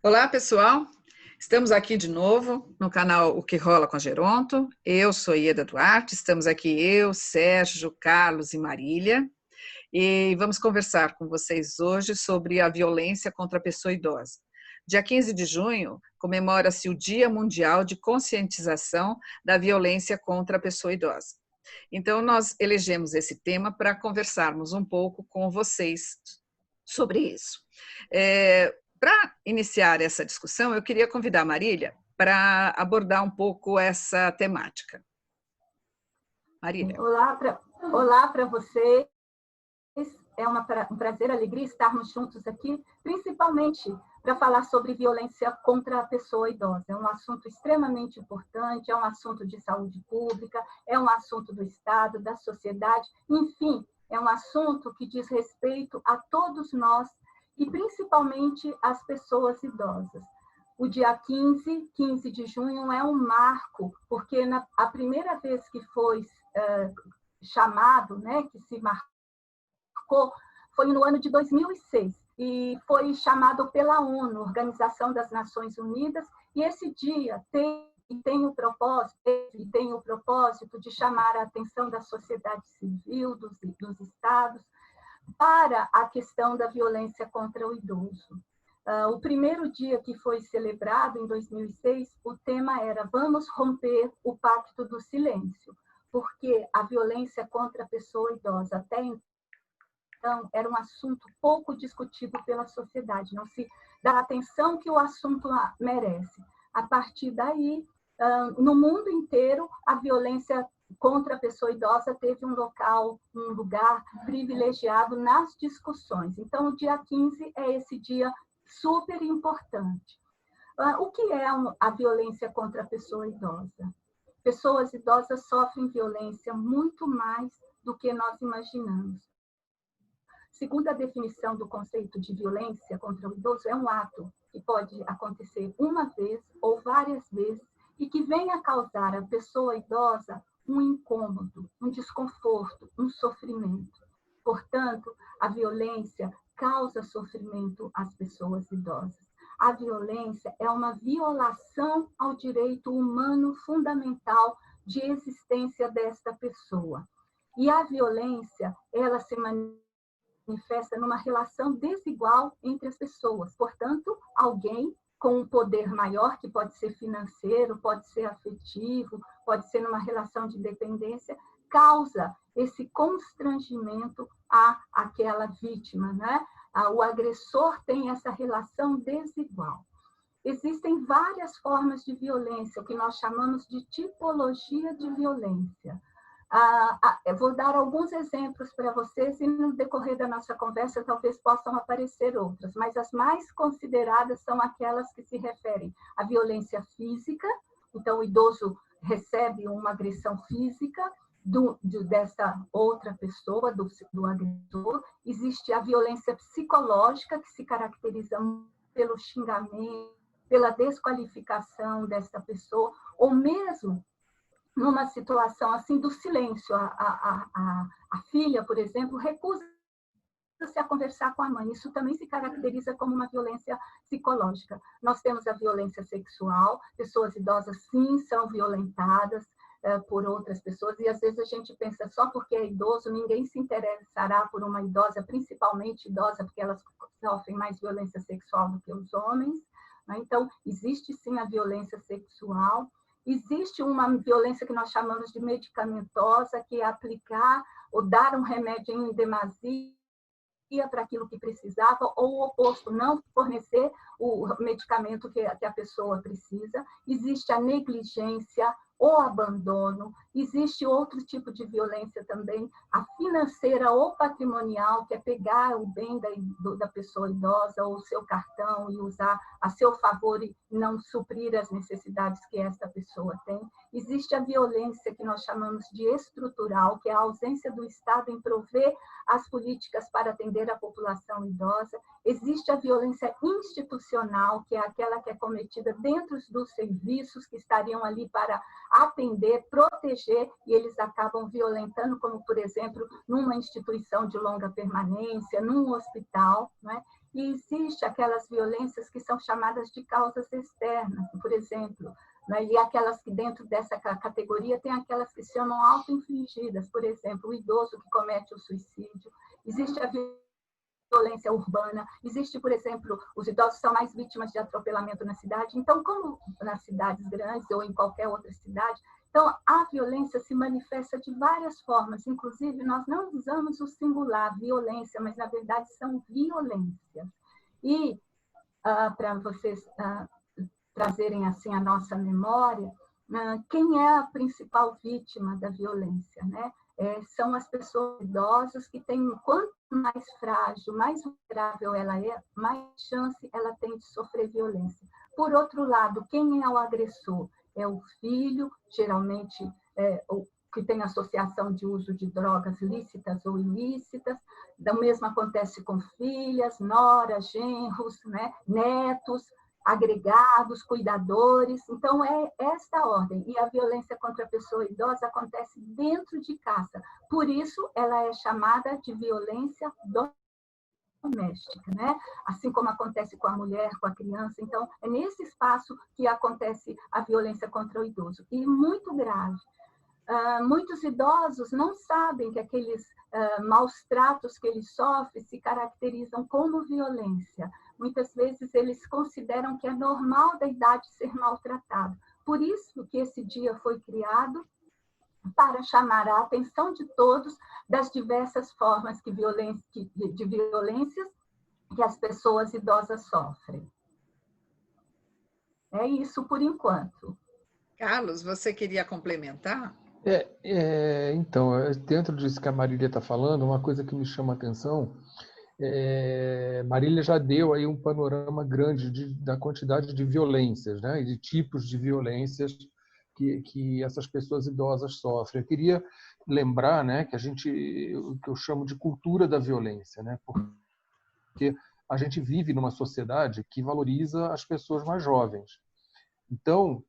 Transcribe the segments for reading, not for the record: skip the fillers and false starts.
Olá, pessoal. Estamos aqui de novo no canal O Que Rola com a Geronto. Eu sou Ieda Duarte, estamos aqui eu, Sérgio, Carlos e Marília. E vamos conversar com vocês hoje sobre a violência contra a pessoa idosa. Dia 15 de junho comemora-se o Dia Mundial de Conscientização da Violência contra a Pessoa Idosa. Então, nós elegemos esse tema para conversarmos um pouco com vocês sobre isso. Para iniciar essa discussão, eu queria convidar a Marília para abordar um pouco essa temática. Marília. Olá para vocês. É um prazer, alegria estarmos juntos aqui, principalmente para falar sobre violência contra a pessoa idosa. É um assunto extremamente importante, é um assunto de saúde pública, é um assunto do Estado, da sociedade, enfim, é um assunto que diz respeito a todos nós e principalmente às pessoas idosas. O dia 15 de junho é um marco, porque a primeira vez que foi chamado, né, que se marcou, foi no ano de 2006 e foi chamado pela ONU, Organização das Nações Unidas, e esse dia tem o propósito de chamar a atenção da sociedade civil, dos estados, para a questão da violência contra o idoso. O primeiro dia que foi celebrado, em 2006, o tema era Vamos romper o pacto do silêncio, porque a violência contra a pessoa idosa até então era um assunto pouco discutido pela sociedade, não se dá a atenção que o assunto merece. A partir daí, no mundo inteiro, a violência contra a pessoa idosa teve um lugar privilegiado nas discussões. Então, o dia 15 é esse dia super importante. O que é a violência contra a pessoa idosa? Pessoas idosas sofrem violência muito mais do que nós imaginamos. Segundo a definição do conceito de violência contra o idoso, é um ato que pode acontecer uma vez ou várias vezes e que venha causar à pessoa idosa um incômodo, um desconforto, um sofrimento. Portanto, a violência causa sofrimento às pessoas idosas. A violência é uma violação ao direito humano fundamental de existência desta pessoa. E a violência, ela se manifesta numa relação desigual entre as pessoas. Portanto, alguém com um poder maior, que pode ser financeiro, pode ser afetivo, pode ser numa relação de dependência, causa esse constrangimento àquela vítima, né? O agressor tem essa relação desigual. Existem várias formas de violência, o que nós chamamos de tipologia de violência. Eu vou dar alguns exemplos para vocês e no decorrer da nossa conversa talvez possam aparecer outras, mas as mais consideradas são aquelas que se referem à violência física. Então, o idoso recebe uma agressão física dessa outra pessoa, do agressor. Existe a violência psicológica, que se caracteriza pelo xingamento, pela desqualificação dessa pessoa, ou mesmo numa situação assim do silêncio. A filha, por exemplo, recusa-se a conversar com a mãe. Isso também se caracteriza como uma violência psicológica. Nós temos a violência sexual, pessoas idosas, sim, são violentadas por outras pessoas, e às vezes a gente pensa só porque é idoso, ninguém se interessará por uma idosa, principalmente idosa, porque elas sofrem mais violência sexual do que os homens. Então, existe sim a violência sexual. Existe uma violência que nós chamamos de medicamentosa, que é aplicar ou dar um remédio em demasia para aquilo que precisava, ou o oposto, não fornecer o medicamento que a pessoa precisa. Existe a negligência, o abandono. Existe outro tipo de violência também, a financeira ou patrimonial, que é pegar o bem da pessoa idosa ou o seu cartão e usar a seu favor e não suprir as necessidades que essa pessoa tem. Existe a violência que nós chamamos de estrutural, que é a ausência do Estado em prover as políticas para atender a população idosa. Existe a violência institucional, que é aquela que é cometida dentro dos serviços que estariam ali para atender, proteger, e eles acabam violentando, como, por exemplo, numa instituição de longa permanência, num hospital, né? E existe aquelas violências que são chamadas de causas externas, por exemplo, né? E aquelas que dentro dessa categoria tem aquelas que se chamam auto-infligidas, por exemplo, o idoso que comete o suicídio. Existe a violência urbana, existe, por exemplo, os idosos são mais vítimas de atropelamento na cidade, então, como nas cidades grandes ou em qualquer outra cidade, então, a violência se manifesta de várias formas, inclusive nós não usamos o singular, violência, mas na verdade são violências. E, para vocês trazerem assim a nossa memória, quem é a principal vítima da violência, né? São as pessoas idosas que têm, quanto mais frágil, mais vulnerável ela é, mais chance ela tem de sofrer violência. Por outro lado, quem é o agressor? É o filho, geralmente o que tem associação de uso de drogas lícitas ou ilícitas. O mesmo acontece com filhas, noras, genros, né? Netos, agregados, cuidadores. Então, é esta ordem. E a violência contra a pessoa idosa acontece dentro de casa. Por isso, ela é chamada de violência doméstica, né? Assim como acontece com a mulher, com a criança. Então, é nesse espaço que acontece a violência contra o idoso. E muito grave. Muitos idosos não sabem que aqueles maus tratos que eles sofrem se caracterizam como violência. Muitas vezes eles consideram que é normal da idade ser maltratado. Por isso que esse dia foi criado, para chamar a atenção de todos das diversas formas de violências que as pessoas idosas sofrem. É isso por enquanto. Carlos, você queria complementar? Então, dentro disso que a Marília está falando, uma coisa que me chama a atenção, Marília já deu aí um panorama grande da quantidade de violências, né, e de tipos de violências que essas pessoas idosas sofrem. Eu queria lembrar, né, que o que eu chamo de cultura da violência, né, porque a gente vive numa sociedade que valoriza as pessoas mais jovens. Então,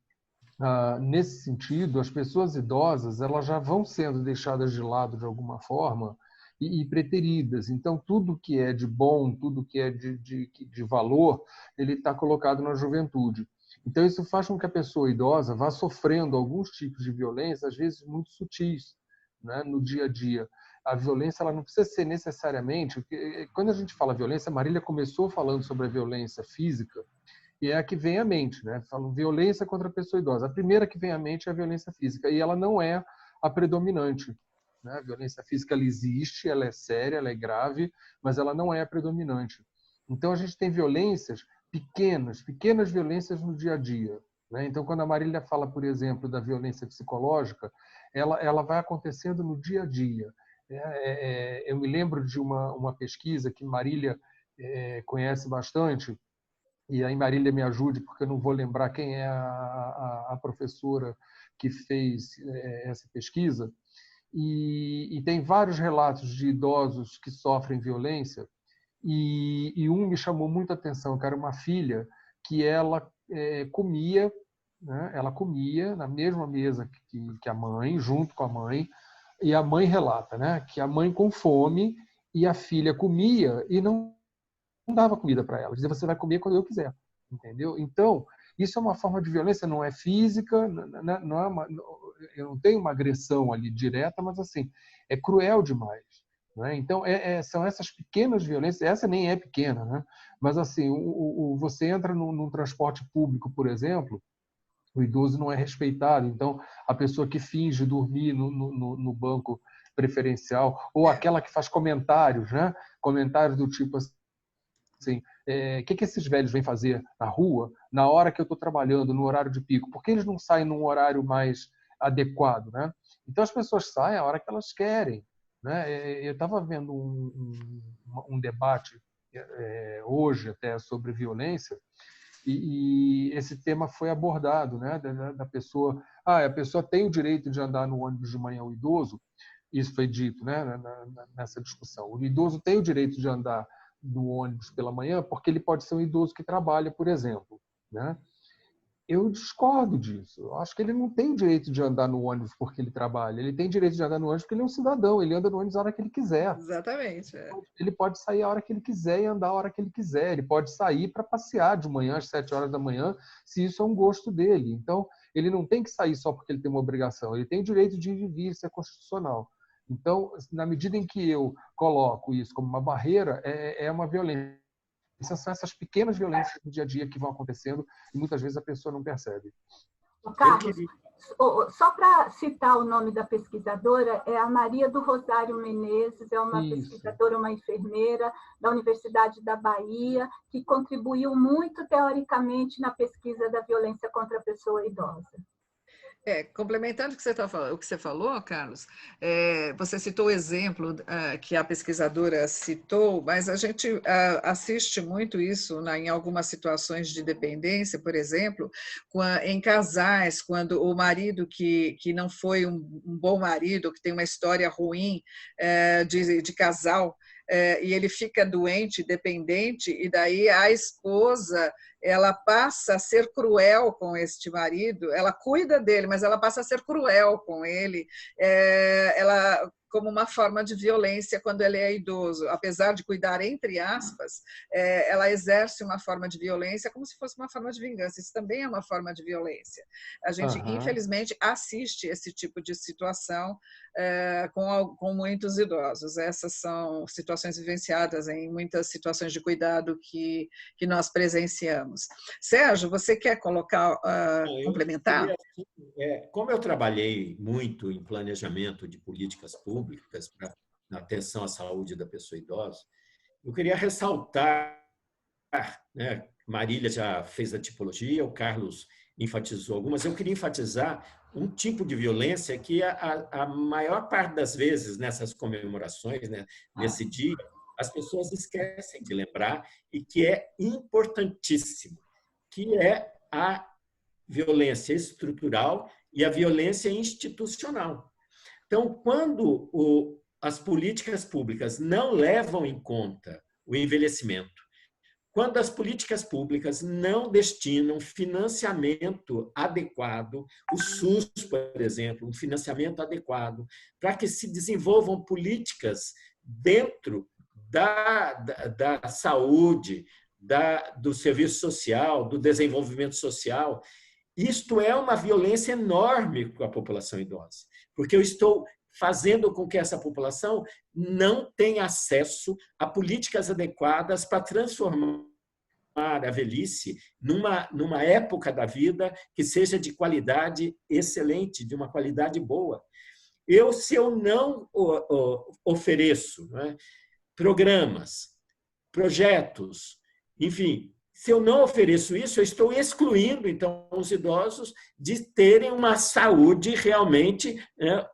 nesse sentido, as pessoas idosas elas já vão sendo deixadas de lado de alguma forma e preteridas. Então, tudo que é de bom, tudo que é de valor, ele está colocado na juventude. Então, isso faz com que a pessoa idosa vá sofrendo alguns tipos de violência, às vezes muito sutis, né, no dia a dia. A violência ela não precisa ser necessariamente... Quando a gente fala violência, a Marília começou falando sobre a violência física, e é a que vem à mente, né? Falam violência contra a pessoa idosa. A primeira que vem à mente é a violência física, e ela não é a predominante, né? A violência física ela existe, ela é séria, ela é grave, mas ela não é a predominante. Então a gente tem violências pequenas violências no dia a dia, né? Então quando a Marília fala, por exemplo, da violência psicológica, ela vai acontecendo no dia a dia. Eu me lembro de uma pesquisa que Marília conhece bastante, e aí Marília me ajude, porque eu não vou lembrar quem é a professora que fez essa pesquisa, e tem vários relatos de idosos que sofrem violência, e um me chamou muita atenção, que era uma filha que ela comia, né? Ela comia na mesma mesa que a mãe, junto com a mãe, e a mãe relata, né, que a mãe com fome e a filha comia e não dava comida para ela. Dizia, você vai comer quando eu quiser. Entendeu? Então, isso é uma forma de violência, não é física, não é eu não tenho uma agressão ali direta, mas assim, é cruel demais. Né? Então, são essas pequenas violências, essa nem é pequena, né? Mas assim, você entra num transporte público, por exemplo, o idoso não é respeitado, então a pessoa que finge dormir no banco preferencial, ou aquela que faz comentários, né? Comentários do tipo assim, que esses velhos vêm fazer na rua na hora que eu estou trabalhando, no horário de pico? Por que eles não saem num horário mais adequado? Né? Então, as pessoas saem a hora que elas querem. Né? Eu estava vendo um debate hoje até sobre violência, e esse tema foi abordado, né? Da pessoa... a pessoa tem o direito de andar no ônibus de manhã, o idoso, isso foi dito, né? Nessa discussão. O idoso tem o direito de andar no ônibus pela manhã, porque ele pode ser um idoso que trabalha, por exemplo. Né? Eu discordo disso. Eu acho que ele não tem o direito de andar no ônibus porque ele trabalha. Ele tem direito de andar no ônibus porque ele é um cidadão. Ele anda no ônibus a hora que ele quiser. Exatamente. Ele pode sair a hora que ele quiser e andar a hora que ele quiser. Ele pode sair para passear de manhã às 7 horas da manhã, se isso é um gosto dele. Então, ele não tem que sair só porque ele tem uma obrigação. Ele tem o direito de ir e vir, isso é constitucional. Então, na medida em que eu coloco isso como uma barreira, é uma violência. São essas pequenas violências do dia a dia que vão acontecendo e muitas vezes a pessoa não percebe. Carlos, só para citar o nome da pesquisadora, é a Maria do Rosário Menezes, é uma pesquisadora, uma enfermeira da Universidade da Bahia, que contribuiu muito teoricamente na pesquisa da violência contra a pessoa idosa. Complementando o que você falou, Carlos, você citou o exemplo que a pesquisadora citou, mas a gente assiste muito isso em algumas situações de dependência, por exemplo, em casais, quando o marido que não foi um bom marido, que tem uma história ruim de casal, e ele fica doente, dependente, e daí a esposa ela passa a ser cruel com este marido, ela cuida dele, mas ela passa a ser cruel com ele, ela como uma forma de violência quando ele é idoso. Apesar de cuidar, entre aspas, ela exerce uma forma de violência como se fosse uma forma de vingança. Isso também é uma forma de violência. A gente, infelizmente, assiste esse tipo de situação com muitos idosos. Essas são situações vivenciadas em muitas situações de cuidado que nós presenciamos. Sérgio, você quer complementar? Como eu trabalhei muito em planejamento de políticas públicas para atenção à saúde da pessoa idosa, eu queria ressaltar, né, Marília já fez a tipologia, o Carlos enfatizou algumas, eu queria enfatizar um tipo de violência que a maior parte das vezes nessas comemorações, né, nesse dia, as pessoas esquecem de lembrar e que é importantíssimo, que é a violência estrutural e a violência institucional. Então, quando as políticas públicas não levam em conta o envelhecimento, quando as políticas públicas não destinam financiamento adequado, o SUS, por exemplo, um financiamento adequado, para que se desenvolvam políticas dentro da saúde, do serviço social, do desenvolvimento social, isto é uma violência enorme com a população idosa, porque eu estou fazendo com que essa população não tenha acesso a políticas adequadas para transformar a velhice numa época da vida que seja de qualidade excelente, de uma qualidade boa. Se eu não ofereço, né, programas, projetos, enfim, se eu não ofereço isso, eu estou excluindo, então, os idosos de terem uma saúde realmente, né,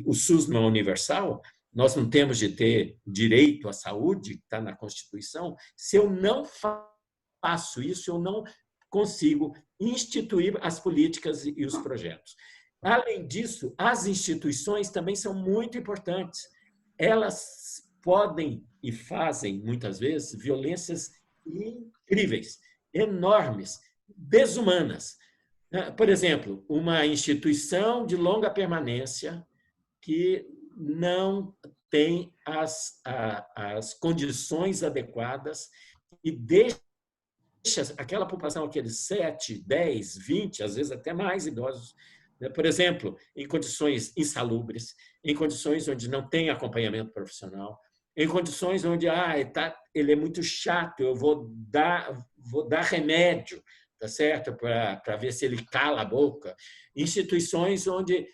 o SUS não é universal, nós não temos de ter direito à saúde, que está na Constituição. Se eu não faço isso, eu não consigo instituir as políticas e os projetos. Além disso, as instituições também são muito importantes. Elas podem e fazem, muitas vezes, violências incríveis, enormes, desumanas. Por exemplo, uma instituição de longa permanência que não tem as condições adequadas e deixa aquela população, aqueles 7, 10, 20, às vezes até mais idosos, por exemplo, em condições insalubres, em condições onde não tem acompanhamento profissional, em condições onde ele é muito chato, eu vou dar remédio, tá certo, para ver se ele cala a boca. Instituições onde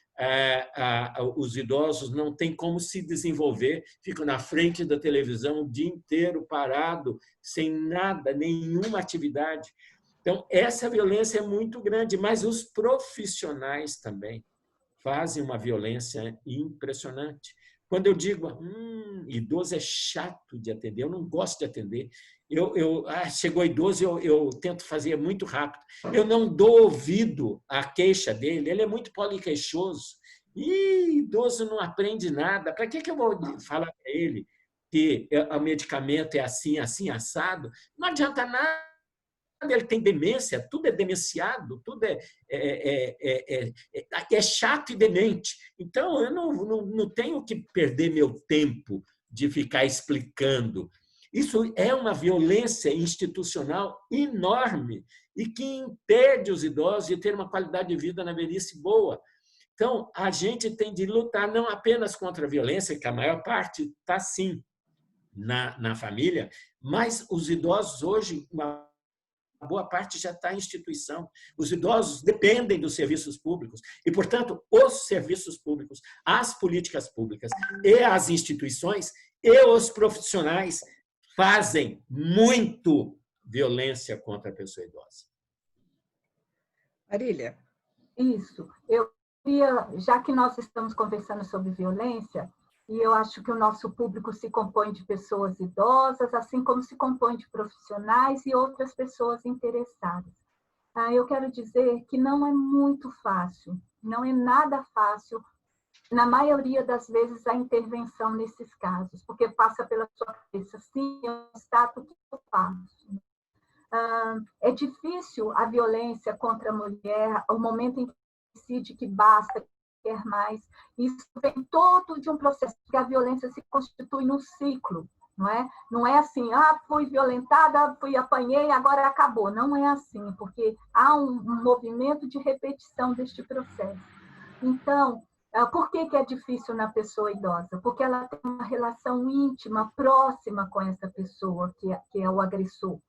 os idosos não têm como se desenvolver, ficam na frente da televisão o dia inteiro parado, sem nada, nenhuma atividade. Então, essa violência é muito grande, mas os profissionais também fazem uma violência impressionante. Quando eu digo, idoso é chato de atender, eu não gosto de atender. Chegou idoso, eu tento fazer muito rápido. Eu não dou ouvido à queixa dele, ele é muito poliqueixoso. E idoso não aprende nada. Para que eu vou falar para ele que o medicamento é assim, assim, assado? Não adianta nada. ele tem demência, tudo é demenciado, tudo é chato e demente. Então, eu não tenho que perder meu tempo de ficar explicando. Isso é uma violência institucional enorme e que impede os idosos de ter uma qualidade de vida na velhice boa. Então, a gente tem de lutar não apenas contra a violência, que a maior parte está, sim, na família, mas os idosos hoje, uma boa parte já está em instituição. Os idosos dependem dos serviços públicos e, portanto, os serviços públicos, as políticas públicas e as instituições e os profissionais fazem muito violência contra a pessoa idosa. Marília. Isso. Eu queria, já que nós estamos conversando sobre violência, e eu acho que o nosso público se compõe de pessoas idosas, assim como se compõe de profissionais e outras pessoas interessadas. Eu quero dizer que não é muito fácil, não é nada fácil, na maioria das vezes, a intervenção nesses casos, porque passa pela sua cabeça, sim, é um status que eu faço. É difícil a violência contra a mulher, o momento em que decide que basta, que quer mais. Isso vem todo de um processo, porque a violência se constitui num ciclo, não é? Não é assim, fui violentada, apanhei, agora acabou. Não é assim, porque há um movimento de repetição deste processo. Então, por que é difícil na pessoa idosa? Porque ela tem uma relação íntima, próxima com essa pessoa que é o agressor.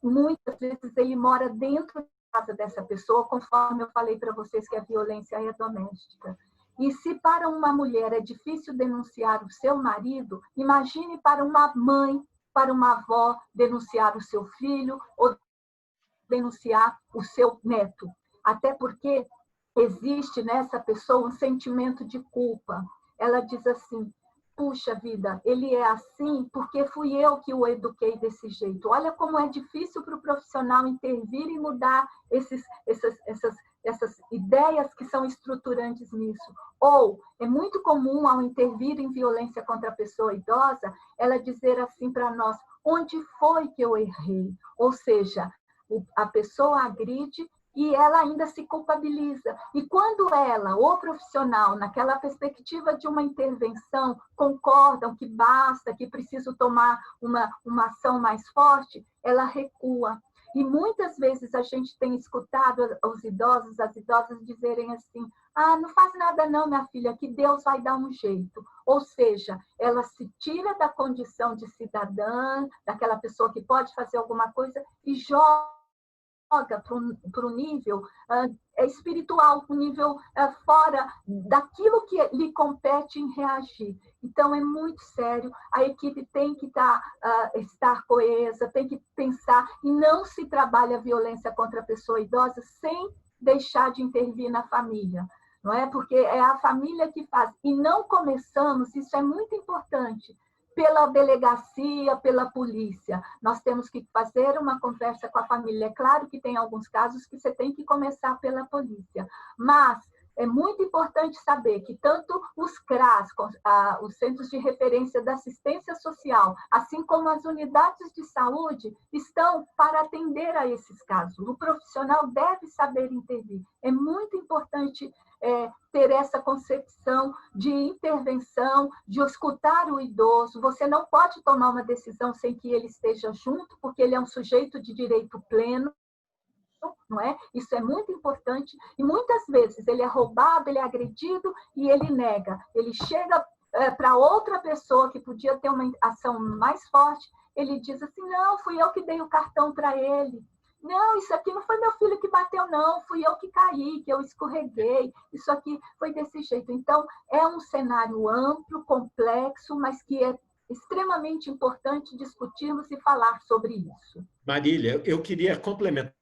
Muitas vezes ele mora dentro da casa dessa pessoa, conforme eu falei para vocês que a violência é doméstica. E se para uma mulher é difícil denunciar o seu marido, imagine para uma mãe, para uma avó, denunciar o seu filho ou denunciar o seu neto. Até porque existe nessa pessoa um sentimento de culpa. Ela diz assim, puxa vida, ele é assim porque fui eu que o eduquei desse jeito. Olha como é difícil para o profissional intervir e mudar essas ideias que são estruturantes nisso. Ou é muito comum, ao intervir em violência contra a pessoa idosa, ela dizer assim para nós, onde foi que eu errei? Ou seja, a pessoa agride e ela ainda se culpabiliza. E quando ela, o profissional, naquela perspectiva de uma intervenção, concordam que basta, que preciso tomar uma ação mais forte, ela recua. E muitas vezes a gente tem escutado os idosos, as idosas dizerem assim, não faz nada não, minha filha, que Deus vai dar um jeito. Ou seja, ela se tira da condição de cidadã, daquela pessoa que pode fazer alguma coisa, e joga para o nível espiritual, para o nível fora daquilo que lhe compete em reagir. Então, é muito sério, a equipe tem que estar coesa, tem que pensar, e não se trabalha a violência contra a pessoa idosa sem deixar de intervir na família, não é? Porque é a família que faz. E não começamos, isso é muito importante, pela delegacia, pela polícia. Nós temos que fazer uma conversa com a família. É claro que tem alguns casos que você tem que começar pela polícia, mas é muito importante saber que tanto os CRAS, os Centros de Referência da Assistência Social, assim como as unidades de saúde, estão para atender a esses casos. O profissional deve saber intervir. É muito importante ter essa concepção de intervenção, de escutar o idoso. Você não pode tomar uma decisão sem que ele esteja junto, porque ele é um sujeito de direito pleno, não é? Isso é muito importante. E muitas vezes ele é roubado, ele é agredido e ele nega. Ele chega para outra pessoa que podia ter uma ação mais forte, ele diz assim, não, fui eu que dei o cartão para ele. Não, isso aqui não foi meu filho que bateu, não. Fui eu que caí, que eu escorreguei. Isso aqui foi desse jeito. Então, é um cenário amplo, complexo, mas que é extremamente importante discutirmos e falar sobre isso. Marília, eu queria complementar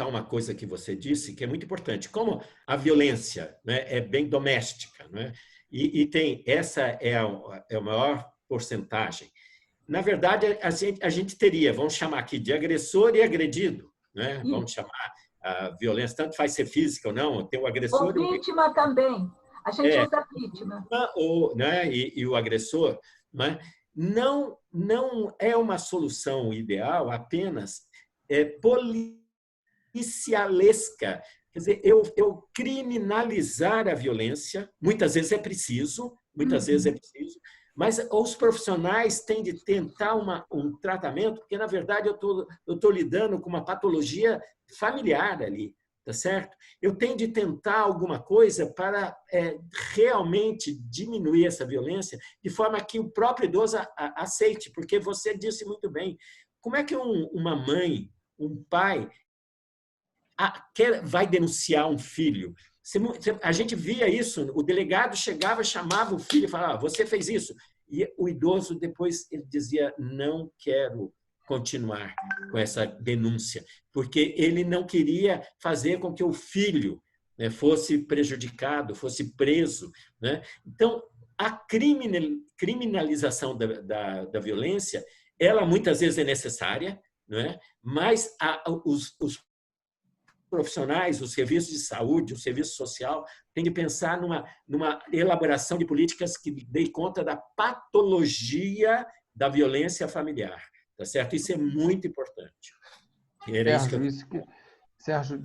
uma coisa que você disse, que é muito importante. Como a violência, né, é bem doméstica, né, e tem essa é a maior porcentagem. Na verdade, a gente teria, vamos chamar aqui de agressor e agredido, né? Vamos chamar a violência, tanto faz ser física ou não, tem o agressor... Ou vítima também, a gente usa vítima. Né? E o agressor, né? Não é uma solução ideal apenas policialesca. Quer dizer, eu criminalizar a violência, muitas vezes é preciso, mas os profissionais têm de tentar um tratamento, porque, na verdade, eu tô lidando com uma patologia familiar ali, tá certo? Eu tenho de tentar alguma coisa para realmente diminuir essa violência, de forma que o próprio idoso aceite, porque você disse muito bem, como é que uma mãe, um pai, vai denunciar um filho? A gente via isso, o delegado chegava, chamava o filho e falava, você fez isso. E o idoso depois ele dizia, não quero continuar com essa denúncia, porque ele não queria fazer com que o filho, né, fosse prejudicado, fosse preso, né? Então, a criminalização da violência, ela muitas vezes é necessária, né? Mas os profissionais, o serviço de saúde, o serviço social, tem que pensar numa elaboração de políticas que dê conta da patologia da violência familiar, tá certo? Isso é muito importante. Sérgio,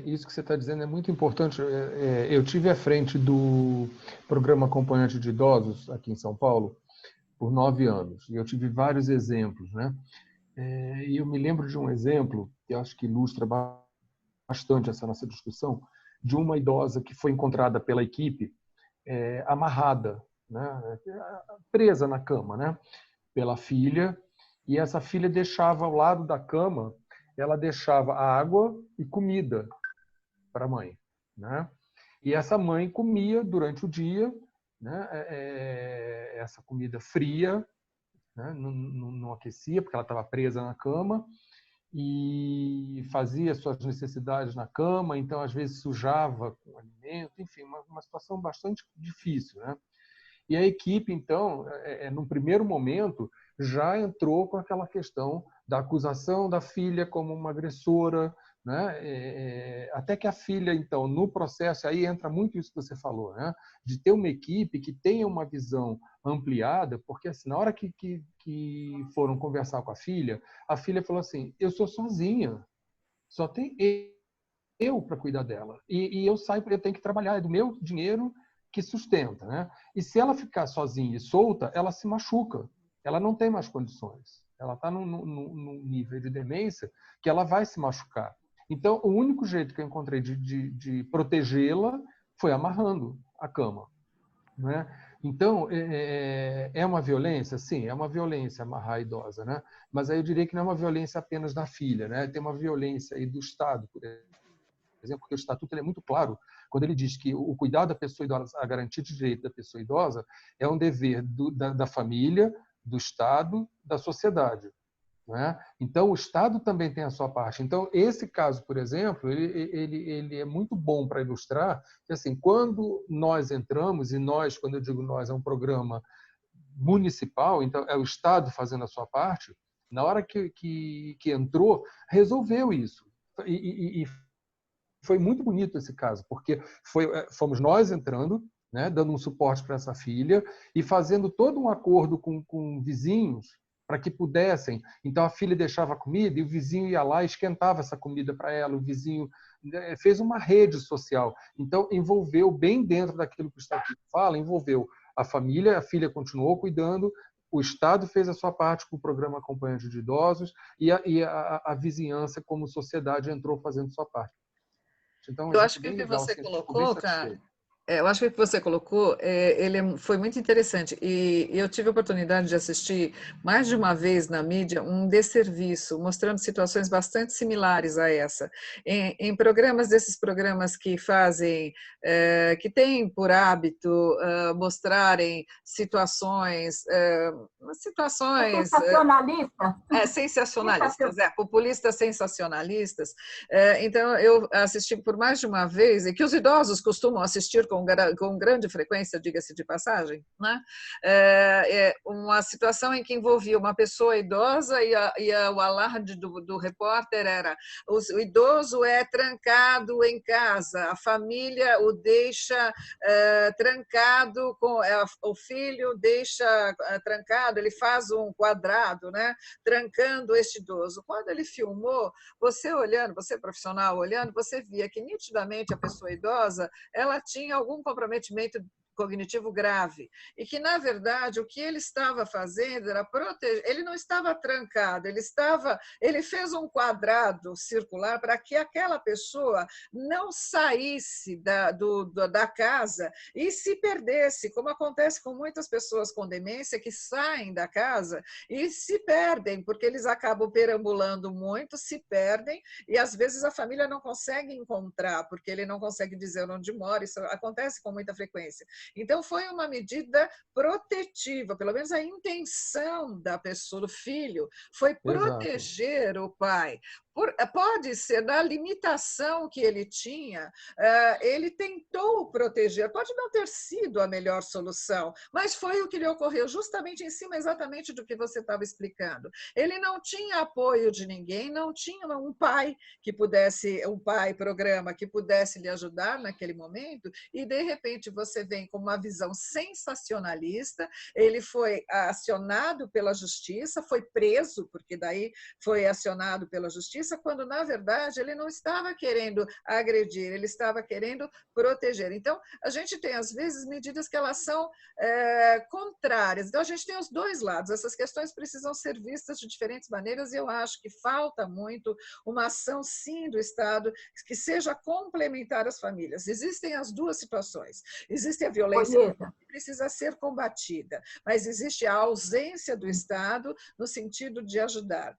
isso que você está dizendo é muito importante. Eu tive à frente do programa Acompanhante de Idosos aqui em São Paulo por 9 anos, e eu tive vários exemplos, né? E eu me lembro de um exemplo que eu acho que ilustra bastante essa nossa discussão, de uma idosa que foi encontrada pela equipe amarrada, né, presa na cama, né, pela filha, e essa filha deixava ao lado da cama, ela deixava água e comida para a mãe, né? E essa mãe comia durante o dia, né, essa comida fria, né, não aquecia, porque ela estava presa na cama, e fazia suas necessidades na cama, então às vezes sujava com alimento, enfim, uma situação bastante difícil, né? E a equipe, então, num primeiro momento, já entrou com aquela questão da acusação da filha como uma agressora, né? Até que a filha, então, no processo, aí entra muito isso que você falou, né? De ter uma equipe que tenha uma visão ampliada, porque assim, na hora que foram conversar com a filha falou assim, eu sou sozinha, só tem eu para cuidar dela, e eu saio, eu tenho que trabalhar, é do meu dinheiro que sustenta, né? E se ela ficar sozinha e solta, ela se machuca, ela não tem mais condições, ela está num nível de demência que ela vai se machucar. Então, o único jeito que eu encontrei de protegê-la foi amarrando a cama, né? Então, é uma violência? Sim, é uma violência amarrar a idosa, né? Mas aí eu diria que não é uma violência apenas da filha, né? Tem uma violência aí do Estado, por exemplo, porque o Estatuto é muito claro quando ele diz que o cuidado da pessoa idosa, a garantia de direito da pessoa idosa, é um dever da família, do Estado, da sociedade. Né? Então, o Estado também tem a sua parte. Então, esse caso, por exemplo, ele é muito bom para ilustrar que, assim, quando nós entramos, e nós, quando eu digo nós, é um programa municipal, então é o Estado fazendo a sua parte, na hora que entrou, resolveu isso. E foi muito bonito esse caso, porque fomos nós entrando, né, dando um suporte para essa filha e fazendo todo um acordo com vizinhos para que pudessem. Então, a filha deixava a comida e o vizinho ia lá e esquentava essa comida para ela. O vizinho fez uma rede social. Então, envolveu bem dentro daquilo que o Estatuto fala, envolveu a família, a filha continuou cuidando, o Estado fez a sua parte com o programa Acompanhante de Idosos e a vizinhança, como sociedade, entrou fazendo sua parte. Então, eu acho que o que você colocou, cara, eu acho que o que você colocou, foi muito interessante. E eu tive a oportunidade de assistir mais de uma vez na mídia um desserviço, mostrando situações bastante similares a essa. Em desses programas que fazem, que têm por hábito mostrarem situações. Sensacionalistas, populistas sensacionalistas. Então, eu assisti por mais de uma vez, e que os idosos costumam assistir com com grande frequência, diga-se de passagem, né? Uma situação em que envolvia uma pessoa idosa o alarde do repórter era: o idoso é trancado em casa, a família o deixa trancado, o filho deixa trancado, ele faz um quadrado, né, trancando este idoso. Quando ele filmou, você olhando, você profissional olhando, você via que nitidamente a pessoa idosa ela tinha algum comprometimento cognitivo grave, e que, na verdade, o que ele estava fazendo era proteger, ele não estava trancado, ele fez um quadrado circular para que aquela pessoa não saísse da casa e se perdesse, como acontece com muitas pessoas com demência que saem da casa e se perdem, porque eles acabam perambulando muito, se perdem, e às vezes a família não consegue encontrar, porque ele não consegue dizer onde mora, isso acontece com muita frequência. Então, foi uma medida protetiva, pelo menos a intenção da pessoa, do filho, foi proteger o pai. Pode ser, da limitação que ele tinha, ele tentou proteger, pode não ter sido a melhor solução, mas foi o que lhe ocorreu, justamente em cima exatamente do que você estava explicando. Ele não tinha apoio de ninguém, não tinha um pai programa que pudesse lhe ajudar naquele momento, e de repente você vem com uma visão sensacionalista, ele foi acionado pela justiça, foi preso, porque daí foi acionado pela justiça, quando, na verdade, ele não estava querendo agredir, ele estava querendo proteger. Então, a gente tem, às vezes, medidas que elas são contrárias. Então, a gente tem os dois lados. Essas questões precisam ser vistas de diferentes maneiras, e eu acho que falta muito uma ação, sim, do Estado que seja complementar às famílias. Existem as duas situações. Existe a violência que precisa ser combatida, mas existe a ausência do Estado no sentido de ajudar.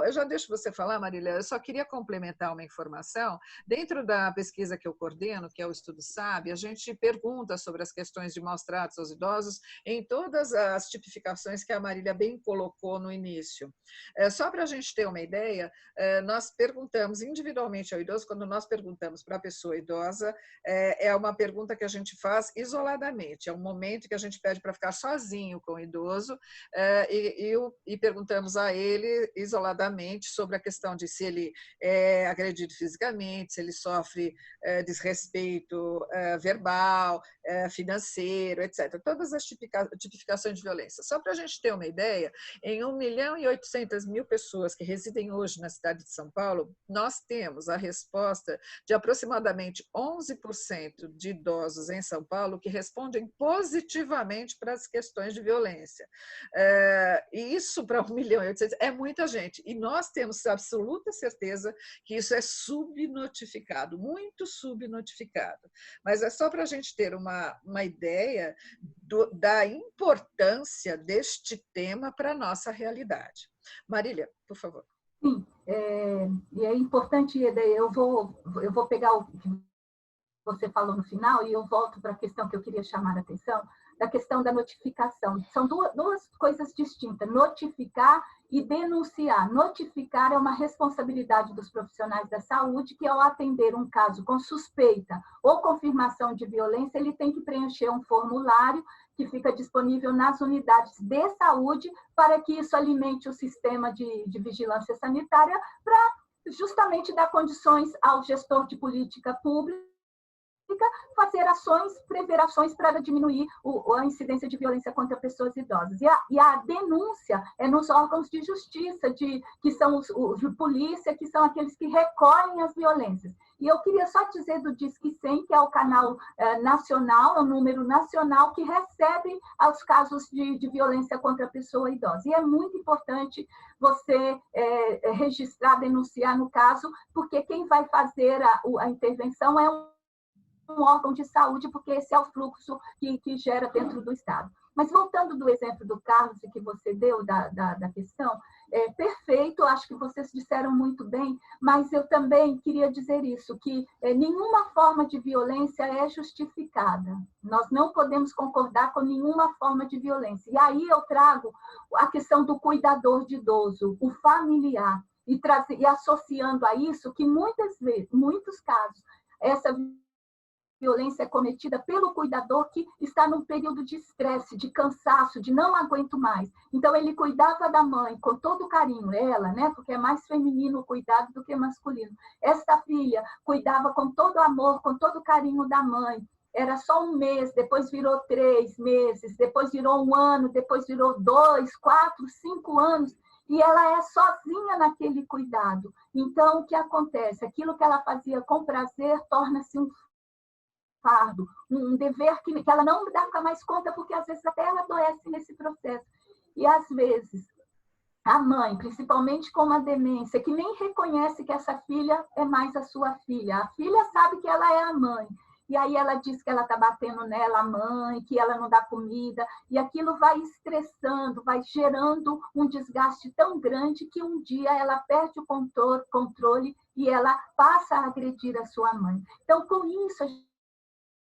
Eu já deixo você falar, Marília. Eu só queria complementar uma informação. Dentro da pesquisa que eu coordeno, que é o Estudo SAB, a gente pergunta sobre as questões de maus tratos aos idosos em todas as tipificações que a Marília bem colocou no início. Só para a gente ter uma ideia, nós perguntamos individualmente ao idoso, quando nós perguntamos para a pessoa idosa, é uma pergunta que a gente faz isoladamente, é um momento que a gente pede para ficar sozinho com o idoso, e perguntamos a ele isoladamente sobre a questão de se ele é agredido fisicamente, se ele sofre desrespeito verbal, financeiro, etc. Todas as tipificações de violência. Só para a gente ter uma ideia, em 1.800.000 pessoas que residem hoje na cidade de São Paulo, nós temos a resposta de aproximadamente 11% de idosos em São Paulo que respondem positivamente para as questões de violência. E isso para 1.800.000 é muita gente. E nós temos absoluta certeza que isso é subnotificado, muito subnotificado. Mas é só para a gente ter uma ideia da importância deste tema para a nossa realidade. Marília, por favor. Sim, e é importante, eu vou pegar o que você falou no final e eu volto para a questão que eu queria chamar a atenção, da questão da notificação. São duas coisas distintas, notificar e denunciar. Notificar é uma responsabilidade dos profissionais da saúde que, ao atender um caso com suspeita ou confirmação de violência, ele tem que preencher um formulário que fica disponível nas unidades de saúde para que isso alimente o sistema de vigilância sanitária para justamente dar condições ao gestor de política pública fazer ações, prever ações para diminuir a incidência de violência contra pessoas idosas. E a denúncia é nos órgãos de justiça, que são os de polícia, que são aqueles que recolhem as violências. E eu queria só dizer do Disque 100, que é o canal nacional, é o número nacional que recebe os casos de violência contra a pessoa idosa. E é muito importante você registrar, denunciar no caso, porque quem vai fazer a intervenção é um órgão de saúde, porque esse é o fluxo que gera dentro do Estado. Mas voltando do exemplo do Carlos que você deu da questão, perfeito, acho que vocês disseram muito bem, mas eu também queria dizer isso, que nenhuma forma de violência é justificada. Nós não podemos concordar com nenhuma forma de violência. E aí eu trago a questão do cuidador de idoso, o familiar, e associando a isso que muitas vezes, muitos casos, essa violência é cometida pelo cuidador que está num período de estresse, de cansaço, de não aguento mais. Então, ele cuidava da mãe com todo carinho, ela, né? Porque é mais feminino o cuidado do que masculino. Esta filha cuidava com todo amor, com todo carinho da mãe. Era só um mês, depois virou 3 meses, depois virou 1 ano, depois virou 2, 4, 5 anos. E ela é sozinha naquele cuidado. Então, o que acontece? Aquilo que ela fazia com prazer torna-se um fardo, um dever que ela não dá mais conta, porque às vezes até ela adoece nesse processo. E às vezes a mãe, principalmente com uma demência, que nem reconhece que essa filha é mais a sua filha. A filha sabe que ela é a mãe. E aí ela diz que ela está batendo nela, a mãe, que ela não dá comida. E aquilo vai estressando, vai gerando um desgaste tão grande que um dia ela perde o controle e ela passa a agredir a sua mãe. Então, com isso, a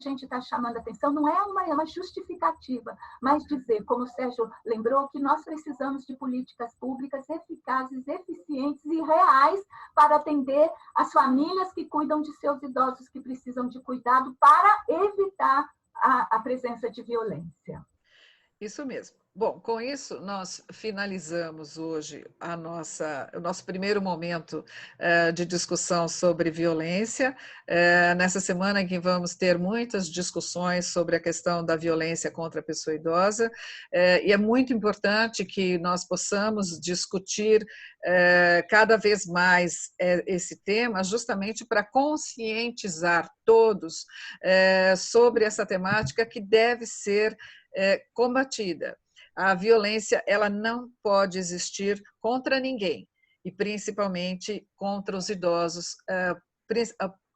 gente está chamando a atenção, não é uma justificativa, mas dizer, como o Sérgio lembrou, que nós precisamos de políticas públicas eficazes, eficientes e reais para atender as famílias que cuidam de seus idosos que precisam de cuidado para evitar a presença de violência. Isso mesmo. Bom, com isso, nós finalizamos hoje o nosso primeiro momento de discussão sobre violência. Nessa semana em que vamos ter muitas discussões sobre a questão da violência contra a pessoa idosa, e é muito importante que nós possamos discutir cada vez mais esse tema, justamente para conscientizar todos sobre essa temática que deve ser combatida. A violência, ela não pode existir contra ninguém, e principalmente contra os idosos,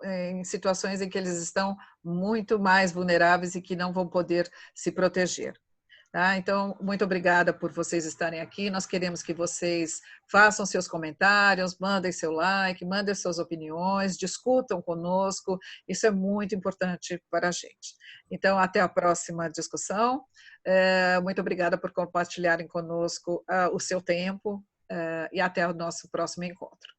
em situações em que eles estão muito mais vulneráveis e que não vão poder se proteger. Tá? Então, muito obrigada por vocês estarem aqui. Nós queremos que vocês façam seus comentários, mandem seu like, mandem suas opiniões, discutam conosco. Isso é muito importante para a gente. Então, até a próxima discussão. Muito obrigada por compartilharem conosco o seu tempo e até o nosso próximo encontro.